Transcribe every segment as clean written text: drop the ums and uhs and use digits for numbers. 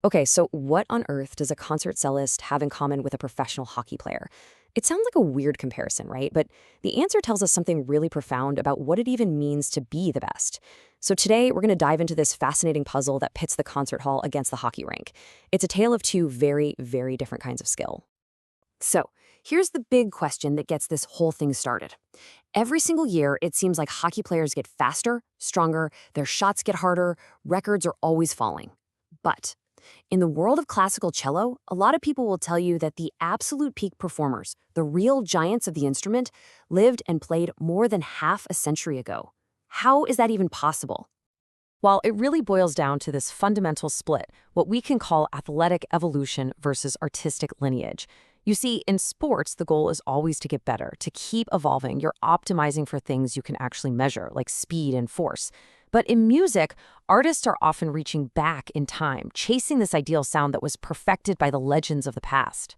Okay, so what on earth does a concert cellist have in common with a professional hockey player? It sounds like a weird comparison, right? But the answer tells us something really profound about what it even means to be the best. So today, we're going to dive into this fascinating puzzle that pits the concert hall against the hockey rink. It's a tale of two very, very different kinds of skill. So, here's the big question that gets this whole thing started. Every single year, it seems like hockey players get faster, stronger, their shots get harder, records are always falling. But in the world of classical cello, a lot of people will tell you that the absolute peak performers, the real giants of the instrument, lived and played more than half a century ago. How is that even possible? Well, it really boils down to this fundamental split, what we can call athletic evolution versus artistic lineage. You see, in sports, the goal is always to get better, to keep evolving. You're optimizing for things you can actually measure, like speed and force. But in music, artists are often reaching back in time, chasing this ideal sound that was perfected by the legends of the past.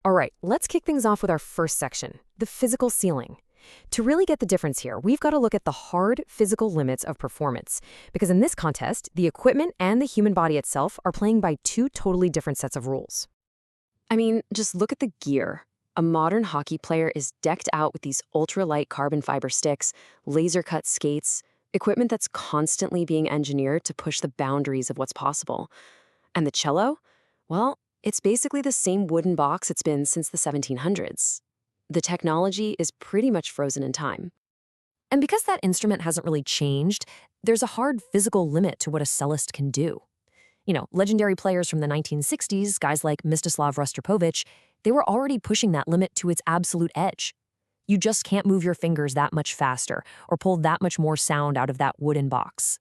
All right, let's kick things off with our first section, the physical ceiling. To really get the difference here, we've got to look at the hard physical limits of performance, because in this contest, the equipment and the human body itself are playing by two totally different sets of rules. I mean, just look at the gear. A modern hockey player is decked out with these ultralight carbon fiber sticks, laser-cut skates, equipment that's constantly being engineered to push the boundaries of what's possible. And the cello? Well, it's basically the same wooden box it's been since the 1700s. The technology is pretty much frozen in time. And because that instrument hasn't really changed, there's a hard physical limit to what a cellist can do. Legendary players from the 1960s, guys like Mstislav Rostropovich, they were already pushing that limit to its absolute edge. You just can't move your fingers that much faster or pull that much more sound out of that wooden box.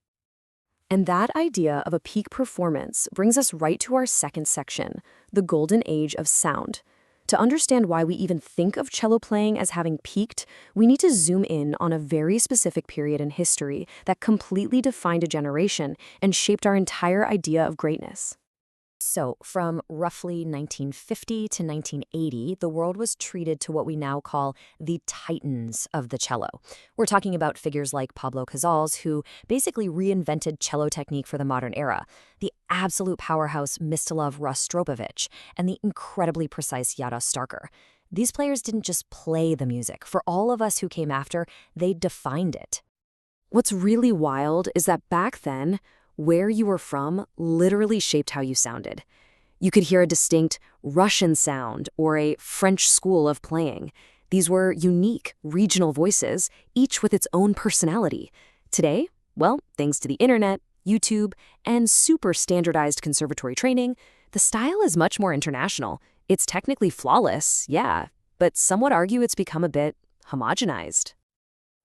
And that idea of a peak performance brings us right to our second section, the golden age of sound. To understand why we even think of cello playing as having peaked, we need to zoom in on a very specific period in history that completely defined a generation and shaped our entire idea of greatness. So, from roughly 1950 to 1980, the world was treated to what we now call the titans of the cello. We're talking about figures like Pablo Casals, who basically reinvented cello technique for the modern era, the absolute powerhouse Mstislav Rostropovich, and the incredibly precise Yara Starker. These players didn't just play the music. For all of us who came after, they defined it. What's really wild is that back then, where you were from literally shaped how you sounded. You could hear a distinct Russian sound or a French school of playing. These were unique, regional voices, each with its own personality. Today, well, thanks to the internet, YouTube, and super standardized conservatory training, the style is much more international. It's technically flawless, yeah, but some would argue it's become a bit homogenized.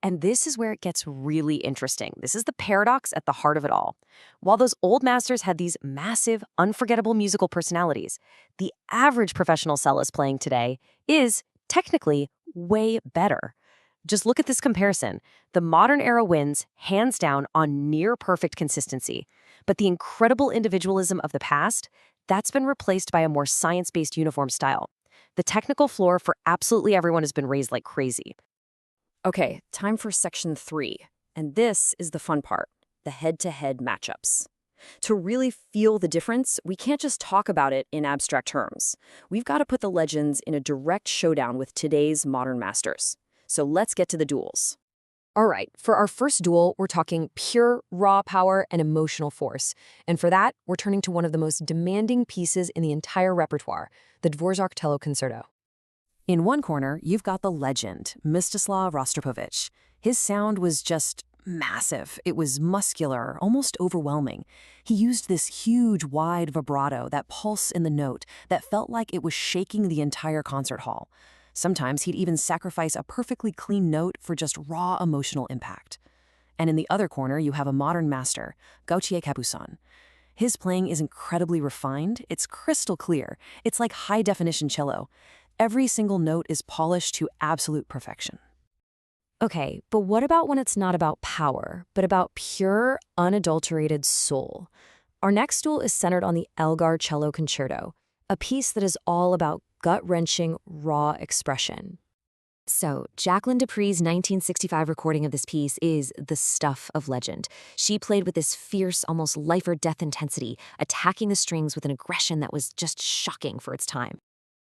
And this is where it gets really interesting. This is the paradox at the heart of it all. While those old masters had these massive, unforgettable musical personalities, the average professional cellist playing today is, technically, way better. Just look at this comparison. The modern era wins, hands down, on near-perfect consistency. But the incredible individualism of the past, that's been replaced by a more science-based uniform style. The technical floor for absolutely everyone has been raised like crazy. Okay, time for section 3. And this is the fun part, the head-to-head matchups. To really feel the difference, we can't just talk about it in abstract terms. We've got to put the legends in a direct showdown with today's modern masters. So let's get to the duels. All right, for our first duel, we're talking pure, raw power and emotional force. And for that, we're turning to one of the most demanding pieces in the entire repertoire, the Dvorak Cello Concerto. In one corner, you've got the legend, Mstislav Rostropovich. His sound was just massive. It was muscular, almost overwhelming. He used this huge, wide vibrato, that pulse in the note, that felt like it was shaking the entire concert hall. Sometimes he'd even sacrifice a perfectly clean note for just raw emotional impact. And in the other corner, you have a modern master, Gautier Capuçon. His playing is incredibly refined. It's crystal clear. It's like high-definition cello. Every single note is polished to absolute perfection. Okay, but what about when it's not about power, but about pure, unadulterated soul? Our next duel is centered on the Elgar Cello Concerto, a piece that is all about gut-wrenching, raw expression. So, Jacqueline Dupree's 1965 recording of this piece is the stuff of legend. She played with this fierce, almost life or death intensity, attacking the strings with an aggression that was just shocking for its time.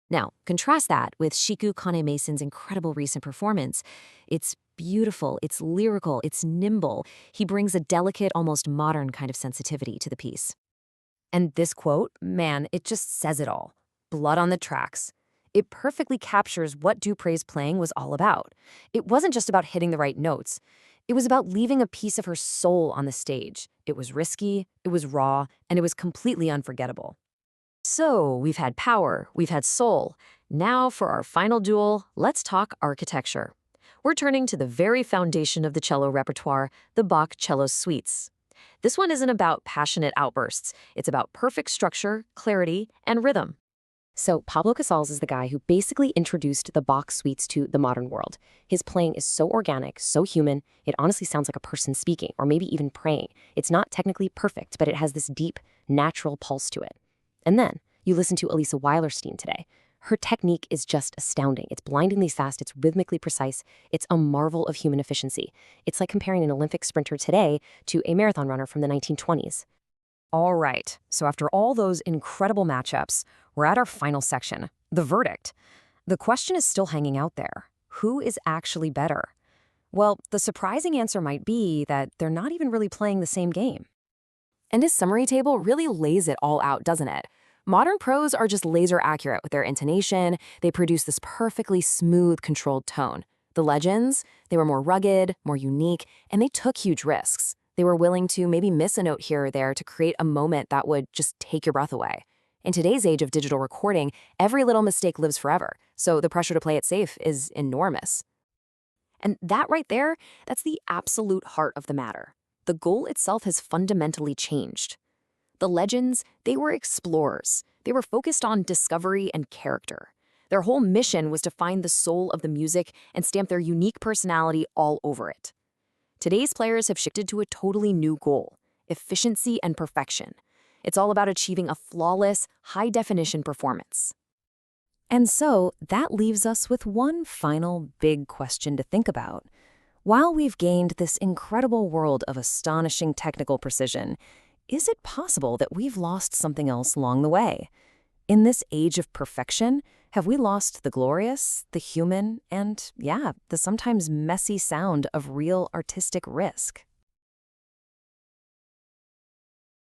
Now, contrast that with Shiku Kane-Mason's incredible recent performance. It's beautiful, it's lyrical, it's nimble. He brings a delicate, almost modern kind of sensitivity to the piece. And this quote, man, it just says it all. Blood on the tracks. It perfectly captures what Dupree's playing was all about. It wasn't just about hitting the right notes. It was about leaving a piece of her soul on the stage. It was risky, it was raw, and it was completely unforgettable. So, we've had power, we've had soul. Now, for our final duel, let's talk architecture. We're turning to the very foundation of the cello repertoire, the Bach cello suites. This one isn't about passionate outbursts. It's about perfect structure, clarity, and rhythm. So Pablo Casals is the guy who basically introduced the Bach suites to the modern world. His playing is so organic, so human, it honestly sounds like a person speaking, or maybe even praying. It's not technically perfect, but it has this deep, natural pulse to it. And then you listen to Elisa Weilerstein today. Her technique is just astounding. It's blindingly fast, it's rhythmically precise, it's a marvel of human efficiency. It's like comparing an Olympic sprinter today to a marathon runner from the 1920s. All right, so after all those incredible matchups, we're at our final section, the verdict. The question is still hanging out there. Who is actually better? Well, the surprising answer might be that they're not even really playing the same game. And his summary table really lays it all out, doesn't it? Modern pros are just laser accurate with their intonation. They produce this perfectly smooth, controlled tone. The legends, they were more rugged, more unique, and they took huge risks. They were willing to maybe miss a note here or there to create a moment that would just take your breath away. In today's age of digital recording, every little mistake lives forever, so the pressure to play it safe is enormous. And that right there, that's the absolute heart of the matter. The goal itself has fundamentally changed. The legends, they were explorers. They were focused on discovery and character. Their whole mission was to find the soul of the music and stamp their unique personality all over it. Today's players have shifted to a totally new goal: efficiency and perfection. It's all about achieving a flawless, high-definition performance. And so, that leaves us with one final big question to think about. While we've gained this incredible world of astonishing technical precision, is it possible that we've lost something else along the way? In this age of perfection, have we lost the glorious, the human, and, the sometimes messy sound of real artistic risk?